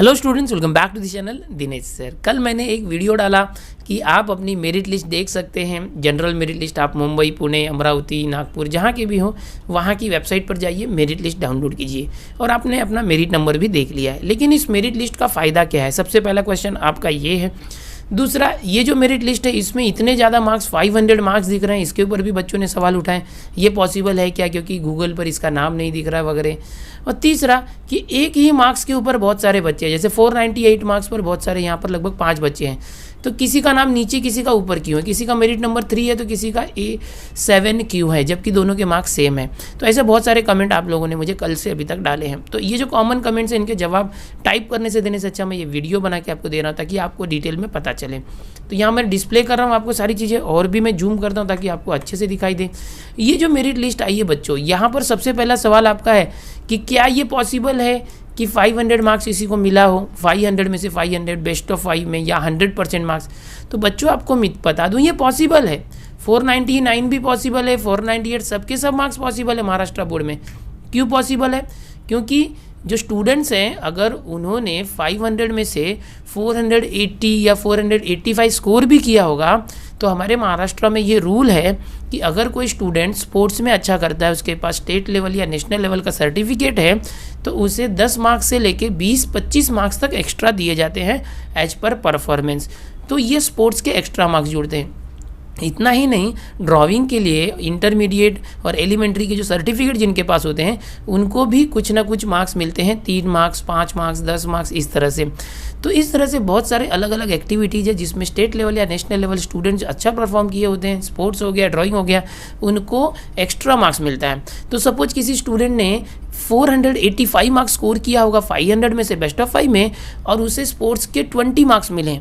Hello students, welcome back to the channel Dinesh sir. कल मैंने एक वीडियो डाला कि आप अपनी मेरिट लिस्ट देख सकते हैं। जनरल मेरिट लिस्ट आप मुंबई, पुणे, अमरावती, नागपुर जहाँ के भी हो वहाँ की वेबसाइट पर जाइए, मेरिट लिस्ट डाउनलोड कीजिए और आपने अपना मेरिट नंबर भी देख लिया है। लेकिन इस मेरिट लिस्ट का फ़ायदा क्या है? सबसे पहला क्वेश्चन आपका ये है। दूसरा, ये जो मेरिट लिस्ट है इसमें इतने ज़्यादा मार्क्स 500 मार्क्स दिख रहे हैं, इसके ऊपर भी बच्चों ने सवाल उठाए, ये पॉसिबल है क्या? क्योंकि गूगल पर इसका नाम नहीं दिख रहा वगैरह। और तीसरा कि एक ही मार्क्स के ऊपर बहुत सारे बच्चे हैं, जैसे 498 मार्क्स पर बहुत सारे, यहाँ पर लगभग 5 बच्चे हैं, तो किसी का नाम नीचे किसी का ऊपर क्यों है? किसी का मेरिट नंबर 3 है तो किसी का A7 क्यों है, जबकि दोनों के मार्क्स सेम है। तो ऐसे बहुत सारे कमेंट आप लोगों ने मुझे कल से अभी तक डाले हैं। तो ये जो कॉमन कमेंट्स हैं इनके जवाब टाइप करने से देने से अच्छा मैं ये वीडियो बना के आपको दे रहा हूँ ताकि आपको डिटेल में पता चले। तो यहाँ मैं डिस्प्ले कर रहा हूँ आपको सारी चीज़ें, और भी मैं जूम करता हूँ ताकि आपको अच्छे से दिखाई दे। ये जो मेरिट लिस्ट आई है बच्चों, यहाँ पर सबसे पहला सवाल आपका है कि क्या ये पॉसिबल है कि 500 मार्क्स किसी को मिला हो, 500 में से 500 बेस्ट ऑफ 5 में, या 100% मार्क्स। तो बच्चों आपको बता दूं ये पॉसिबल है। 499 भी पॉसिबल है, 498 सबके सब मार्क्स पॉसिबल है महाराष्ट्र बोर्ड में। क्यों पॉसिबल है? क्योंकि जो स्टूडेंट्स हैं अगर उन्होंने 500 में से 480 या 485 स्कोर भी किया होगा तो हमारे महाराष्ट्र में ये रूल है कि अगर कोई स्टूडेंट स्पोर्ट्स में अच्छा करता है, उसके पास स्टेट लेवल या नेशनल लेवल का सर्टिफिकेट है, तो उसे 10 मार्क्स से लेके 20-25 मार्क्स तक एक्स्ट्रा दिए जाते हैं एज पर परफॉर्मेंस। तो ये स्पोर्ट्स के एक्स्ट्रा मार्क्स जुड़ते हैं। इतना ही नहीं, ड्राइविंग के लिए इंटरमीडिएट और एलिमेंट्री के जो सर्टिफिकेट जिनके पास होते हैं उनको भी कुछ ना कुछ मार्क्स मिलते हैं, 3 मार्क्स, 5 मार्क्स, 10 मार्क्स, इस तरह से। तो इस तरह से बहुत सारे अलग अलग एक्टिविटीज़ है जिसमें स्टेट लेवल या नेशनल लेवल स्टूडेंट्स अच्छा परफॉर्म किए होते हैं, स्पोर्ट्स हो गया, ड्राइंग हो गया, उनको एक्स्ट्रा मार्क्स मिलता है। तो सपोज किसी स्टूडेंट ने 485 मार्क्स स्कोर किया होगा 500 में से बेस्ट ऑफ 5 में, और उसे स्पोर्ट्स के 20 मार्क्स मिले,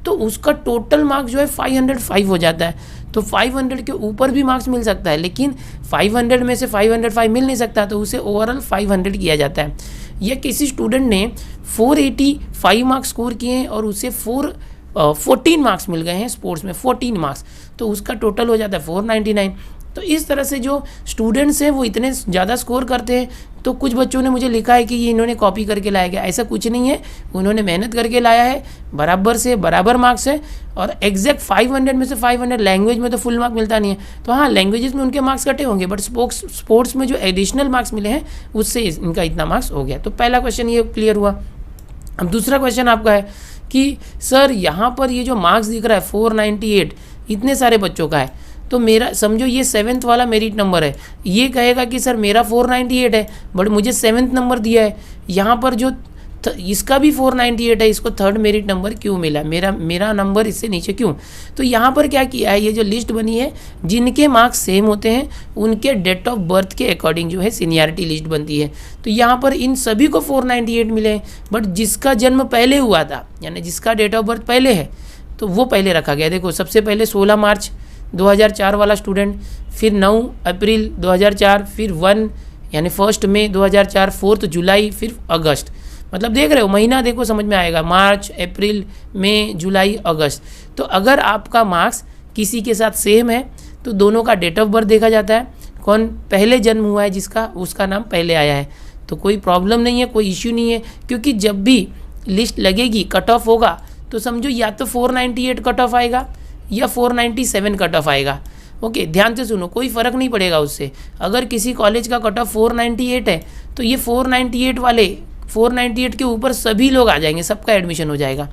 तो उसका टोटल मार्क्स जो है 505 हो जाता है। तो 500 के ऊपर भी मार्क्स मिल सकता है, लेकिन 500 में से 505 मिल नहीं सकता, तो उसे ओवरऑल 500 किया जाता है। या किसी स्टूडेंट ने 485 मार्क्स स्कोर किए हैं और उसे 14 मार्क्स मिल गए हैं स्पोर्ट्स में, 14 मार्क्स, तो उसका टोटल हो जाता है 499। तो इस तरह से जो स्टूडेंट्स हैं वो इतने ज़्यादा स्कोर करते हैं। तो कुछ बच्चों ने मुझे लिखा है कि ये इन्होंने कॉपी करके लाया गया, ऐसा कुछ नहीं है, उन्होंने मेहनत करके लाया है, बराबर से बराबर मार्क्स है। और एग्जैक्ट 500 में से 500, लैंग्वेज में तो फुल मार्क मिलता नहीं है, तो हाँ लैंग्वेजेस में उनके मार्क्स कटे होंगे, बट स्पोर्ट्स में जो एडिशनल मार्क्स मिले हैं उससे इनका इतना मार्क्स हो गया। तो पहला क्वेश्चन ये क्लियर हुआ। अब दूसरा क्वेश्चन आपका है कि सर यहाँ पर ये जो मार्क्स दिख रहा है 498 इतने सारे बच्चों का है, तो मेरा समझो ये 7th वाला मेरिट नंबर है, ये कहेगा कि सर मेरा 498 है बट मुझे 7th नंबर दिया है। यहाँ पर जो इसका भी 498 है, इसको 3rd मेरिट नंबर क्यों मिला, मेरा नंबर इससे नीचे क्यों? तो यहाँ पर क्या किया है, ये जो लिस्ट बनी है जिनके मार्क्स सेम होते हैं उनके डेट ऑफ बर्थ के अकॉर्डिंग जो है सीनियरिटी लिस्ट बनती है। तो यहाँ पर इन सभी को 498 मिले हैं, बट जिसका जन्म पहले हुआ था यानी जिसका डेट ऑफ बर्थ पहले है तो वो पहले रखा गया। देखो सबसे पहले 16 मार्च 2004 वाला स्टूडेंट, फिर 9 अप्रैल 2004, फिर 1 यानी 1 मई 2004, 4 जुलाई, फिर अगस्त। मतलब देख रहे हो महीना, देखो समझ में आएगा, मार्च, अप्रैल, मई, जुलाई, अगस्त। तो अगर आपका मार्क्स किसी के साथ सेम है तो दोनों का डेट ऑफ बर्थ देखा जाता है, कौन पहले जन्म हुआ है जिसका, उसका नाम पहले आया है। तो कोई प्रॉब्लम नहीं है, कोई इश्यू नहीं है, क्योंकि जब भी लिस्ट लगेगी कट ऑफ होगा तो समझो या तो 498 कट ऑफ आएगा या 497 कट ऑफ आएगा। ओके, ध्यान से सुनो, कोई फ़र्क नहीं पड़ेगा उससे। अगर किसी कॉलेज का कट ऑफ 498 है तो ये 498 वाले 498 के ऊपर सभी लोग आ जाएंगे, सबका एडमिशन हो जाएगा।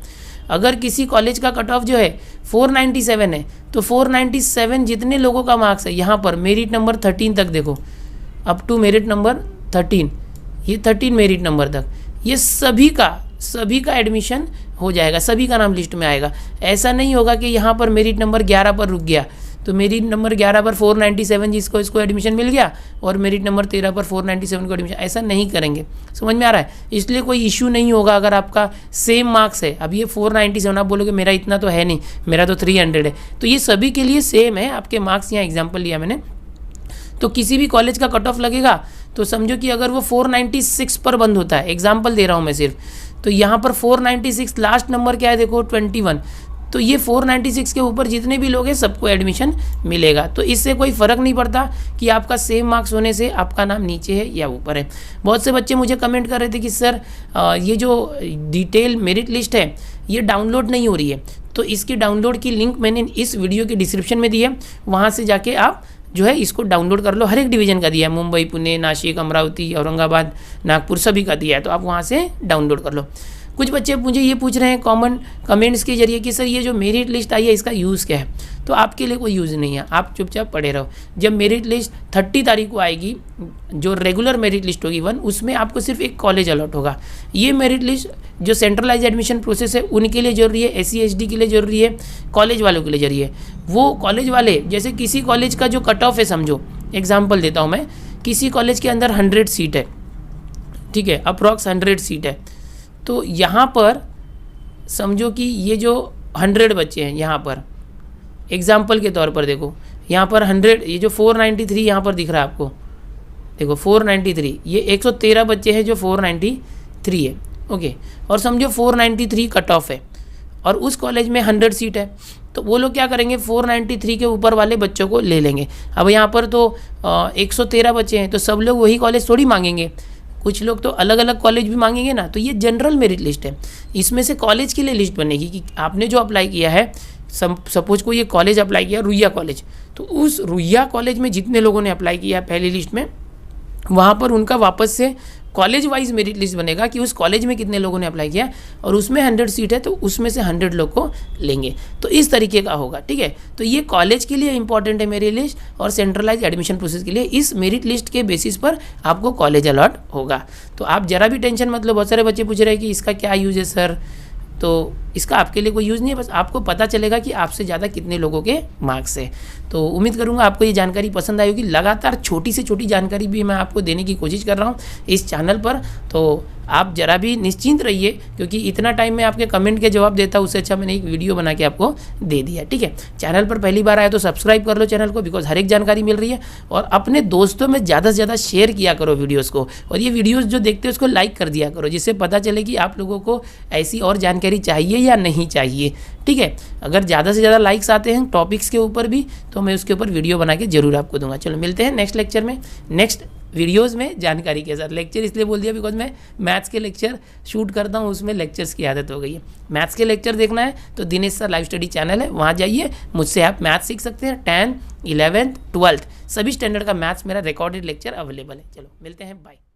अगर किसी कॉलेज का कट ऑफ जो है 497 है तो 497 जितने लोगों का मार्क्स है, यहाँ पर मेरिट नंबर 13 तक देखो, अप टू मेरिट नंबर 13, ये 13 मेरिट नंबर तक, ये सभी का एडमिशन हो जाएगा, सभी का नाम लिस्ट में आएगा। ऐसा नहीं होगा कि यहाँ पर मेरिट नंबर 11 पर रुक गया तो मेरिट नंबर 11 पर 497 जिसको इसको एडमिशन मिल गया और मेरिट नंबर 13 पर 497 को एडमिशन, ऐसा नहीं करेंगे। समझ में आ रहा है? इसलिए कोई इशू नहीं होगा अगर आपका सेम मार्क्स है। अब ये 497, आप बोलोगे मेरा इतना तो है नहीं, मेरा तो 300 है, तो ये सभी के लिए सेम है आपके मार्क्स। यहाँ एग्जाम्पल लिया मैंने। तो किसी भी कॉलेज का कट ऑफ लगेगा तो समझो कि अगर वो 496 पर बंद होता है, एग्जाम्पल दे रहा हूँ मैं सिर्फ, तो यहाँ पर 496 लास्ट नंबर क्या है देखो 21, तो ये 496 के ऊपर जितने भी लोग हैं सबको एडमिशन मिलेगा। तो इससे कोई फ़र्क नहीं पड़ता कि आपका सेम मार्क्स होने से आपका नाम नीचे है या ऊपर है। बहुत से बच्चे मुझे कमेंट कर रहे थे कि सर ये जो डिटेल मेरिट लिस्ट है ये डाउनलोड नहीं हो रही है, तो इसकी डाउनलोड की लिंक मैंने इस वीडियो के डिस्क्रिप्शन में दी है, वहाँ से जाके आप जो है इसको डाउनलोड कर लो। हर एक डिवीज़न का दिया है, मुंबई, पुणे, नासिक, अमरावती, औरंगाबाद, नागपुर सभी का दिया है, तो आप वहाँ से डाउनलोड कर लो। कुछ बच्चे मुझे ये पूछ रहे हैं कॉमन कमेंट्स के जरिए कि सर ये जो मेरिट लिस्ट आई है इसका यूज़ क्या है। तो आपके लिए कोई यूज़ नहीं है, आप चुपचाप पढ़े रहो। जब मेरिट लिस्ट 30 तारीख को आएगी, जो रेगुलर मेरिट लिस्ट होगी 1, उसमें आपको सिर्फ एक कॉलेज अलॉट होगा। ये मेरिट लिस्ट जो सेंट्रलाइज एडमिशन प्रोसेस है उनके लिए जरूरी है, SC ST के लिए जरूरी है, कॉलेज वालों के लिए जरूरी है। वो कॉलेज वाले जैसे किसी कॉलेज का जो कट ऑफ है, समझो एग्जाम्पल देता हूँ मैं, किसी कॉलेज के अंदर 100 सीट है, ठीक है, अप्रॉक्स 100 सीट है, तो यहाँ पर समझो कि ये जो 100 बच्चे हैं, यहाँ पर एग्जाम्पल के तौर पर देखो, यहाँ पर 100, ये जो 493 यहाँ पर दिख रहा है आपको, देखो 493, ये 113 बच्चे हैं जो 493 है, ओके। और समझो 493 कट ऑफ है और उस कॉलेज में 100 सीट है, तो वो लोग क्या करेंगे, 493 के ऊपर वाले बच्चों को ले लेंगे। अब यहाँ पर तो 113 बच्चे हैं, तो सब लोग वही कॉलेज थोड़ी मांगेंगे, कुछ लोग तो अलग अलग कॉलेज भी मांगेंगे ना। तो ये जनरल मेरिट लिस्ट है, इसमें से कॉलेज के लिए लिस्ट बनेगी कि आपने जो अप्लाई किया है, सपोज को ये कॉलेज अप्लाई किया रुइया कॉलेज, तो उस रुइया कॉलेज में जितने लोगों ने अप्लाई किया है पहली लिस्ट में, वहाँ पर उनका वापस से कॉलेज वाइज मेरिट लिस्ट बनेगा कि उस कॉलेज में कितने लोगों ने अप्लाई किया और उसमें 100 सीट है तो उसमें से 100 लोग को लेंगे। तो इस तरीके का होगा, ठीक है। तो ये कॉलेज के लिए इंपॉर्टेंट है मेरिट लिस्ट, और सेंट्रलाइज एडमिशन प्रोसेस के लिए इस मेरिट लिस्ट के बेसिस पर आपको कॉलेज अलॉट होगा। तो आप जरा भी टेंशन मत लो। बहुत सारे बच्चे पूछ रहे हैं कि इसका क्या यूज़ है सर, तो इसका आपके लिए कोई यूज़ नहीं है, बस आपको पता चलेगा कि आपसे ज़्यादा कितने लोगों के मार्क्स है। तो उम्मीद करूँगा आपको ये जानकारी पसंद आई होगी। लगातार छोटी से छोटी जानकारी भी मैं आपको देने की कोशिश कर रहा हूँ इस चैनल पर, तो आप जरा भी निश्चिंत रहिए, क्योंकि इतना टाइम मैं आपके कमेंट के जवाब देता हूँ, उससे अच्छा मैंने एक वीडियो बना के आपको दे दिया, ठीक है। चैनल पर पहली बार आए तो सब्सक्राइब कर लो चैनल को, बिकॉज हर एक जानकारी मिल रही है। और अपने दोस्तों में ज़्यादा से ज़्यादा शेयर किया करो वीडियोज़ को, और ये वीडियोज़ जो देखते हो उसको लाइक कर दिया करो, जिससे पता चले कि आप लोगों को ऐसी और जानकारी चाहिए या नहीं चाहिए, ठीक है। अगर ज़्यादा से ज़्यादा लाइक्स आते हैं टॉपिक्स के ऊपर भी, तो मैं उसके ऊपर वीडियो बना के जरूर आपको दूंगा। चलो मिलते हैं नेक्स्ट लेक्चर में, नेक्स्ट वीडियोज़ में जानकारी के साथ। लेक्चर इसलिए बोल दिया बिकॉज मैं मैथ्स के लेक्चर शूट करता हूँ, उसमें लेक्चर्स की आदत हो गई है। मैथ्स के लेक्चर देखना है तो Dinesh sir live study channel है, वहाँ जाइए, मुझसे आप मैथ्स सीख सकते हैं। 10th 11th 12th सभी स्टैंडर्ड का मैथ्स मेरा रिकॉर्डेड लेक्चर अवेलेबल है। चलो मिलते हैं, बाय।